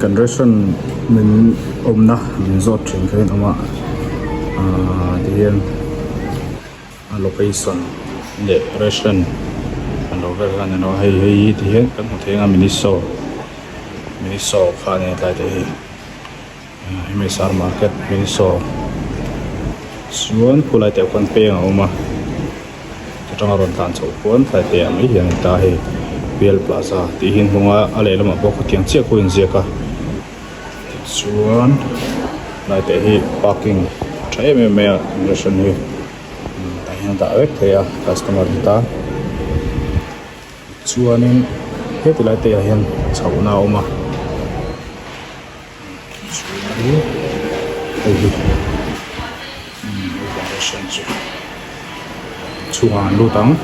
Conversion mình na mình dot trên cái nó mà thì hiện location để restaurant anh đâu về cái nó hay hay thì hiện các một thế là mình so khá này tại đây Emisar market mình so xuống phụ lại theo con pe mà trong aron tan chậu cuốn tại tiệm ấy hiện tại thì Biel Plaza thì hiện không ở đây là một bộ tiếng chiếc của gì cả xuống lại thì parking trái em relation này tại hiện tại thì customer ta xuống nên hết thì lại hiện chậu nào mà xuống đây chuan lu tang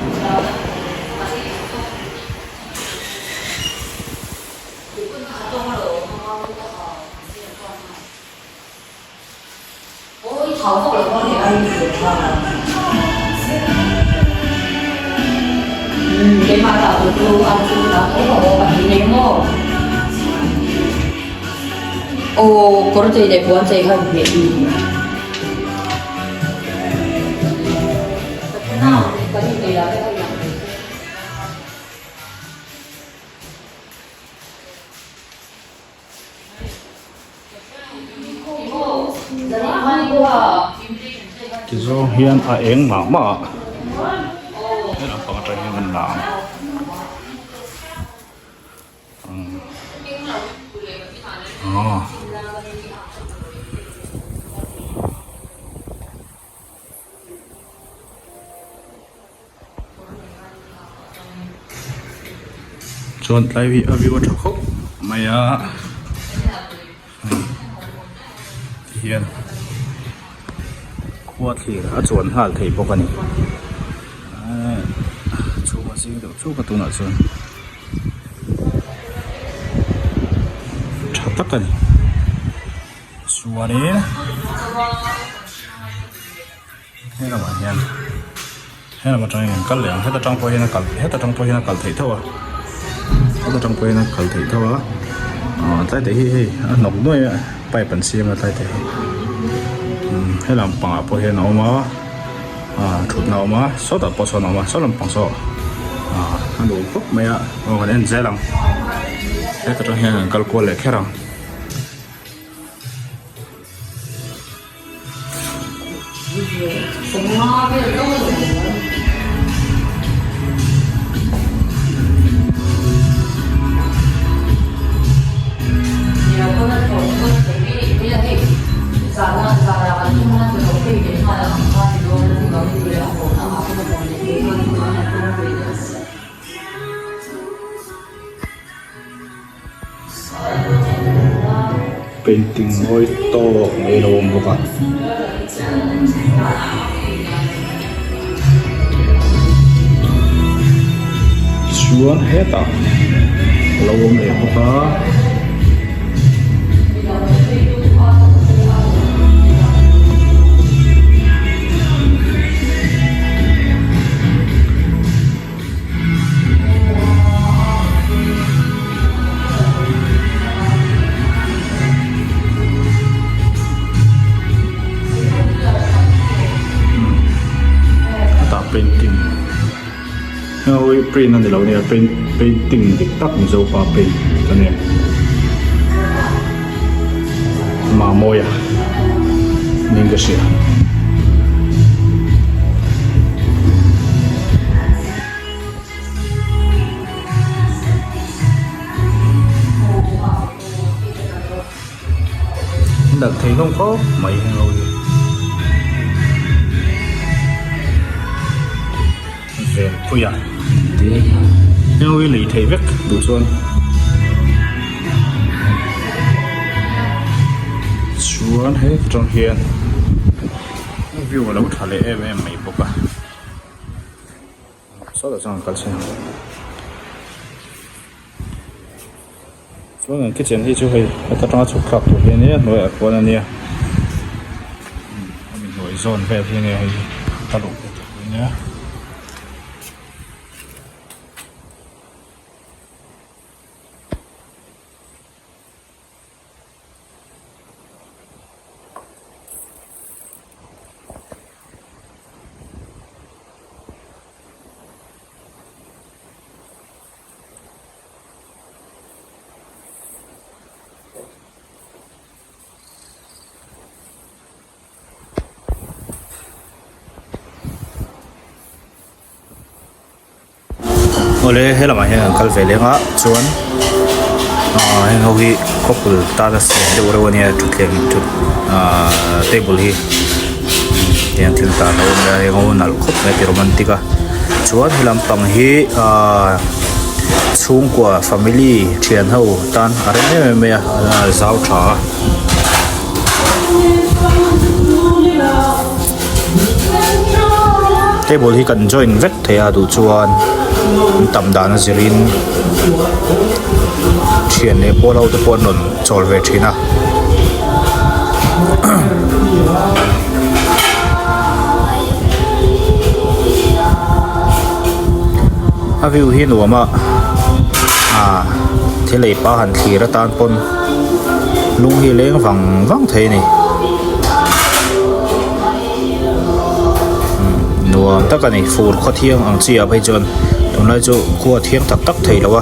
cái mà tạo từ từ ăn từ đó cái hồ bạn nhảy mò ô có thể để cuốn dây hơi bị có những cái đó hơi cái do hiện eng mà cái là phong trào hiện mình làm chọn lại vì ở video chụp khúc mày hiện qua thì đã chọn hal thấy bốc anh chú mà xin được chú cái tụ nào chọn chặt tắc anh xua đấy hay là bạn hiện hay là một trong những cái lượng hết trong phơi nó cẩn hết trong phơi nó cẩn thấy thôi hết trong phơi nó cẩn thấy thôi tại đấy nọc nuôi bay bẩn xiêm là tại đấy hay làm bằng phơi nào mà chụp nào mà số tập bao số nào mà số làm bằng số anh đủ khúc mày còn nên dễ làm hết trong hiện cái cô lệ khác rồi painting ngôi to mấy đồ một cả xuống hết à lâu này một cả painting ôi print anh để lâu này painting thì tắt một dấu vào paint cho nên mà môi nên cái gì đặt thấy không có mấy rồi về bây giờ thì nếu lý thấy việc đủ xuân xuống hết trong hiện view lâu thả lệ em mấy bốc à sau đó sang cái xem xuống cái chuyện thì chú hay ta trong chụp khắp tụ hiện nhé nói ở qua này nhé mình nói zone về thế này ta đủ nhé ole hela ma hian kal ve lenga chuan heng ho hi couple ta da se de ora wania thutleng thu table hi tiang thil ta lo na heng ho nal khop me ti romantika chuan hilam pang hi chung kwa family thian ho tan are me zau tha table hi kan join vek thea du chuan tam dan zirin thian le polo te pon non chol ve thina a view hi nuama thilei pa han thira tan pon lung hi leng wang thei ni nuam takani fur kho thiang ang chia bai chon tunai chu khuwa thiang tak tak thei lawa